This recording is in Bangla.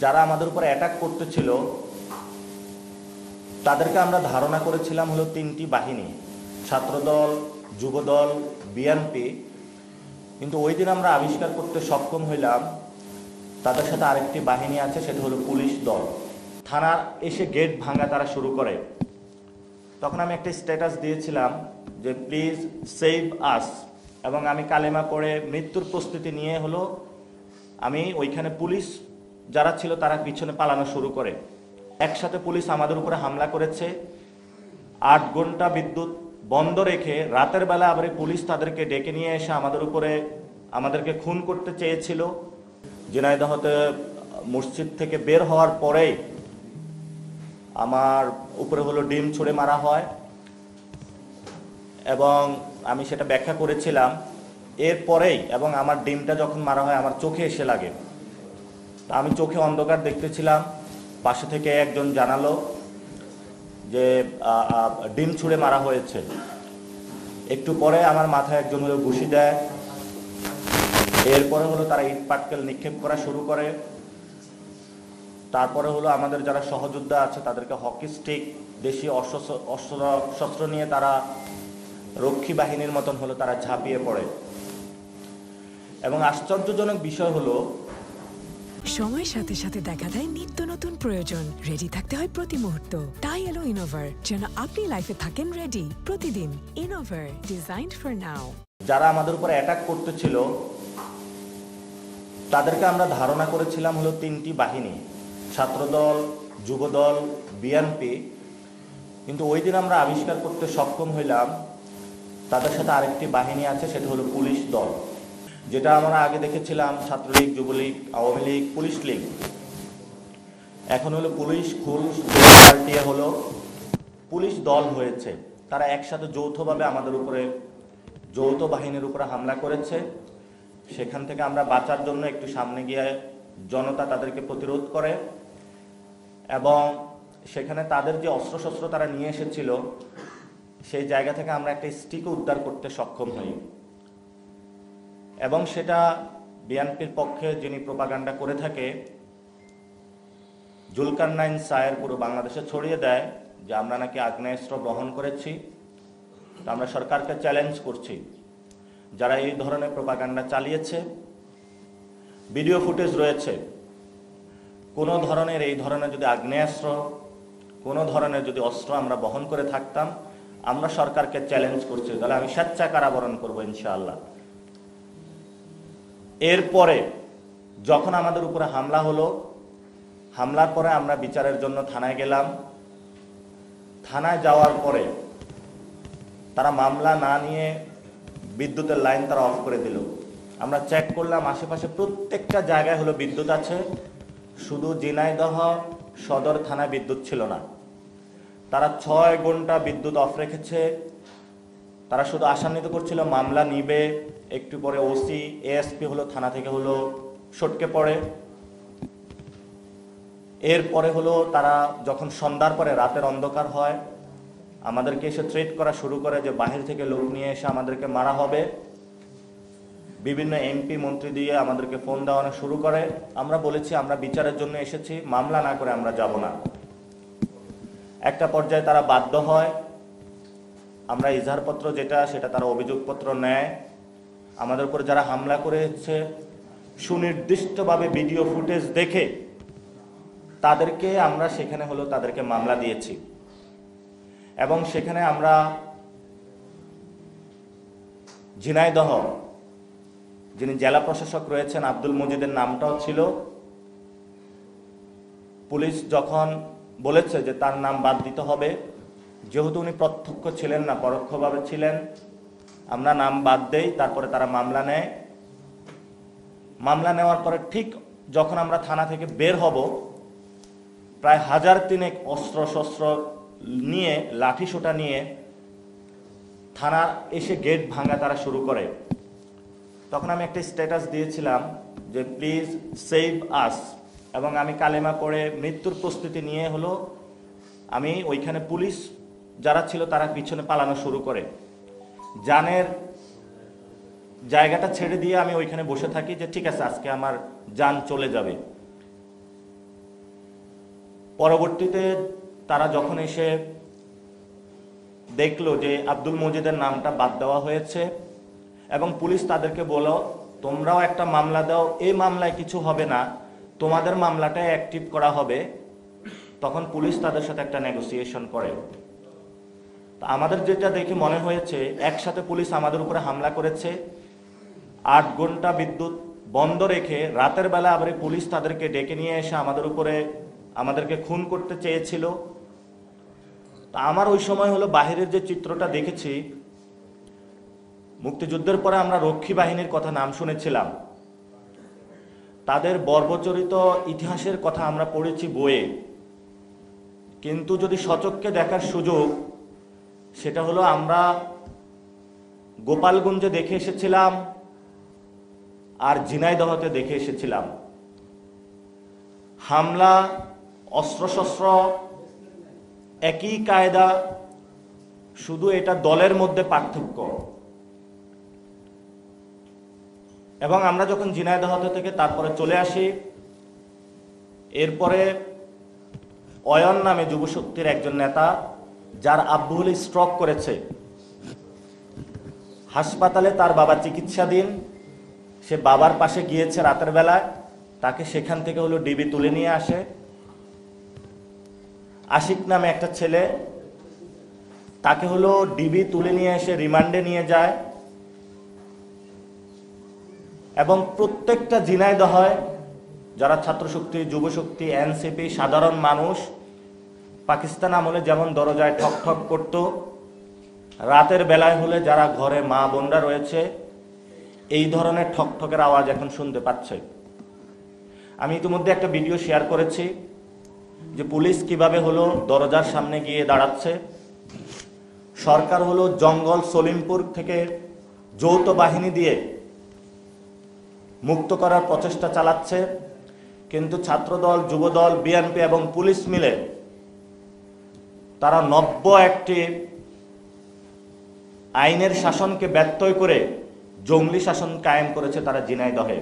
যারা আমাদের উপর অ্যাটাক করতেছিল তাদেরকে আমরা ধারণা করেছিলাম হলো তিনটি বাহিনী, ছাত্রদল, যুবদল, বিএনপি। কিন্তু ওই দিন আমরা আবিষ্কার করতে সক্ষম হইলাম তাদের সাথে আরেকটি বাহিনী আছে, সেটা হলো পুলিশ দল। থানার এসে গেট ভাঙা তারা শুরু করে। তখন আমি একটা স্ট্যাটাস দিয়েছিলাম যে প্লিজ সেভ আস, এবং আমি কালেমা পড়ে মৃত্যুর প্রস্তুতি নিয়ে হলো আমি ওইখানে পুলিশ যারা ছিল তারা পিছনে পালানো শুরু করে। একসাথে পুলিশ আমাদের উপরে হামলা করেছে। 8 ঘন্টা বিদ্যুৎ বন্ধ রেখে রাতের বেলা আবার পুলিশ তাদেরকে ডেকে নিয়ে এসে আমাদেরকে খুন করতে চেয়েছিল। ঝিনাইদহতে মসজিদ থেকে বের হওয়ার পরেই আমার উপরে হলো ডিম ছুঁড়ে মারা হয়, এবং আমি সেটা ব্যাখ্যা করেছিলাম এরপরেই। এবং আমার ডিমটা যখন মারা হয় আমার চোখে এসে লাগে, তা আমি চোখে অন্ধকার দেখতেছিলাম। পাশে থেকে একজন জানালো যে ডিম ছুঁড়ে মারা হয়েছে। একটু পরে আমার মাথায় একজন হলো ঘুষি দেয়। এরপরে হলো তারা ইট পাটকেল নিক্ষেপ করা শুরু করে। তারপরে হলো আমাদের যারা সহযোদ্ধা আছে তাদেরকে হকি স্টিক, দেশীয় অস্ত্র নিয়ে তারা রক্ষী বাহিনীর মতন হলো তারা ঝাঁপিয়ে পড়ে। এবং আশ্চর্যজনক বিষয় হলো সময়ের সাথে সাথে দেখা দেয় নিত্য নতুন প্রয়োজন। রেডি থাকতে হয় প্রতি মুহূর্ত। তাই এলো ইনোভার, যেন আপনি লাইফে থাকেন রেডি প্রতিদিন। Innova, designed for now. যারা আমাদের উপর অ্যাটাক করতেছিল তাদেরকে আমরা ধারণা করেছিলাম হলো তিনটি বাহিনী, ছাত্রদল, যুবদল, বিএনপি। কিন্তু ওই দিন আমরা আবিষ্কার করতে সক্ষম হইলাম তাদের সাথে আরেকটি বাহিনী আছে, সেটা হলো পুলিশ দল। যেটা আমরা আগে দেখেছিলাম ছাত্রলীগ, যুবলীগ, আওয়ামী লীগ, পুলিশ লীগ। এখন হলো পুলিশ পাল্টিয়ে হলো পুলিশ দল হয়েছে। তারা একসাথে যৌথভাবে আমাদের উপরে, যৌথ বাহিনীর উপরে হামলা করেছে। সেখান থেকে আমরা বাঁচার জন্য একটু সামনে গিয়ে জনতা তাদেরকে প্রতিরোধ করে, এবং সেখানে তাদের যে অস্ত্রশস্ত্র তারা নিয়ে এসেছিল সেই জায়গা থেকে আমরা একটা স্টিকও উদ্ধার করতে সক্ষম হই। এবং সেটা বিএনপির পক্ষে যিনি প্রোপাগান্ডা করে থাকে জুলকারনাইন সায়ের পুরো বাংলাদেশে ছড়িয়ে দেয় যে আমরা নাকি আগ্নেয়াস্ত্র বহন করেছি। তো আমরা সরকারকে চ্যালেঞ্জ করছি, যারা এই ধরনের প্রোপাগান্ডা চালিয়েছে, ভিডিও ফুটেজ রয়েছে, কোনো ধরনের এই ধরনের যদি আগ্নেয়াস্ত্র, কোনো ধরনের যদি অস্ত্র আমরা বহন করে থাকতাম, আমরা সরকারকে চ্যালেঞ্জ করছি, তাহলে আমি স্বেচ্ছায় কারাবরণ করবো ইনশাআল্লাহ। এরপরে যখন আমাদের উপরে হামলা হলো, হামলার পরে আমরা বিচারের জন্য থানায় গেলাম। থানায় যাওয়ার পরে তারা মামলা না নিয়ে বিদ্যুতের লাইন তারা অফ করে দিল। আমরা চেক করলাম আশেপাশে প্রত্যেকটা জায়গায় হলো বিদ্যুৎ আছে, শুধু ঝিনাইদহ সদর থানায় বিদ্যুৎ ছিল না। তারা 6 ঘন্টা বিদ্যুৎ অফ রেখেছে। তারা শুধু আশান্বিত করছিল মামলা নিবে। একটু পরে ওসি, এএসপি হলো থানা থেকে হলো সটকে পড়ে। এরপরে হলো তারা যখন সন্ধ্যার পরে রাতের অন্ধকার হয় আমাদেরকে এসে থ্রেট করা শুরু করে যে বাহির থেকে লোক নিয়ে এসে আমাদেরকে মারা হবে। বিভিন্ন এমপি মন্ত্রী দিয়ে আমাদেরকে ফোন দেওয়ানো শুরু করে। আমরা বলেছি আমরা বিচারের জন্য এসেছি, মামলা না করে আমরা যাব না। একটা পর্যায়ে তারা বাধ্য হয়। আমরা ইজহারপত্র সেটা তারা অভিযোগপত্র নেয়। আমাদের উপর যারা হামলা করেছে সুনির্দিষ্টভাবে ভিডিও ফুটেজ দেখে তাদেরকে আমরা সেখানে হলো তাদেরকে মামলা দিয়েছি। এবং সেখানে আমরা ঝিনাইদহ যিনি জেলা প্রশাসক রয়েছেন আব্দুল মজিদের নামটাও ছিল। পুলিশ যখন বলেছে যে তার নাম বাদ দিতে হবে, যেহেতু উনি প্রত্যক্ষ ছিলেন না, পরোক্ষভাবে ছিলেন, আমরা নাম বাদ দেই। তারপরে তারা মামলা নেয়। মামলা নেওয়ার পরে ঠিক যখন আমরা থানা থেকে বের হব, প্রায় 1003 অস্ত্র শস্ত্র নিয়ে, লাঠি সোটা নিয়ে থানা এসে গেট ভাঙা তারা শুরু করে। তখন আমি একটা স্ট্যাটাস দিয়েছিলাম যে প্লিজ সেভ আস, এবং আমি কালেমা পড়ে মৃত্যুর প্রস্তুতি নিয়ে হলো আমি ওইখানে পুলিশ যারা ছিল তারা পিছনে পালানো শুরু করে। জানের জায়গাটা ছেড়ে দিয়ে আমি ওইখানে বসে থাকি যে ঠিক আছে আজকে আমার জান চলে যাবে। পরবর্তীতে তারা যখন এসে দেখলো যে আব্দুল মজিদের নামটা বাদ দেওয়া হয়েছে এবং পুলিশ তাদেরকে বলল, তোমরাও একটা মামলা দাও, এই মামলায় কিছু হবে না, তোমাদের মামলাটা অ্যাক্টিভ করা হবে। তখন পুলিশ তাদের সাথে একটা নেগোসিয়েশন করে। তো আমাদের যেটা দেখে মনে হয়েছে, একসাথে পুলিশ আমাদের উপরে হামলা করেছে, 8 ঘন্টা বিদ্যুৎ বন্ধ রেখে রাতের বেলা আবার পুলিশ তাদেরকে ডেকে নিয়ে এসে আমাদেরকে খুন করতে চেয়েছিল। তা আমার ওই সময় হলো বাহিরের যে চিত্রটা দেখেছি, মুক্তিযুদ্ধের পরে আমরা রক্ষী বাহিনীর কথা নাম শুনেছিলাম, তাদের বর্বচরিত ইতিহাসের কথা আমরা পড়েছি বইয়ে, কিন্তু যদি সচক্ষে দেখার সুযোগ, সেটা হলো আমরা গোপালগঞ্জে দেখে এসেছিলাম আর ঝিনাইদহতে দেখে এসেছিলাম। হামলা, অস্ত্রশস্ত্র একই কায়দা, শুধু এটা দলের মধ্যে পার্থক্য। এবং আমরা যখন ঝিনাইদহ থেকে তারপরে চলে আসি, এরপরে অয়ন নামে যুবশক্তির একজন নেতা, যার আব্বু হলে স্ট্রোক করেছে, হাসপাতালে তার বাবা চিকিৎসাধীন, সে বাবার পাশে গিয়েছে রাতের বেলায়, তাকে সেখান থেকে হলো ডিবি তুলে নিয়ে আসে। আশিক নামে একটা ছেলে, তাকে হলো ডিবি তুলে নিয়ে এসে রিমান্ডে নিয়ে যায়। এবং প্রত্যেকটা ঝিনাইদহে যারা ছাত্রশক্তি, যুবশক্তি, এনসিপি, সাধারণ মানুষ পাকিস্তান আমলে যেমন দরজায় ঠক ঠক করত, রাতের বেলায় হলে যারা ঘরে মা বোনরা রয়েছে, এই ধরনের ঠকঠকের আওয়াজ এখন শুনতে পাচ্ছে। আমি ইতিমধ্যে একটা ভিডিও শেয়ার করেছি যে পুলিশ কিভাবে হলো দরজার সামনে গিয়ে দাঁড়াচ্ছে। সরকার হলো জঙ্গল সলিমপুর থেকে যৌথ বাহিনী দিয়ে মুক্ত করার প্রচেষ্টা চালাচ্ছে, কিন্তু ছাত্রদল, যুবদল, বিএনপি এবং পুলিশ মিলে তারা নব্য একটি আইনের শাসনকে ব্যত্যয় করে জঙ্গলি শাসন কায়েম করেছে তারা ঝিনাইদহে।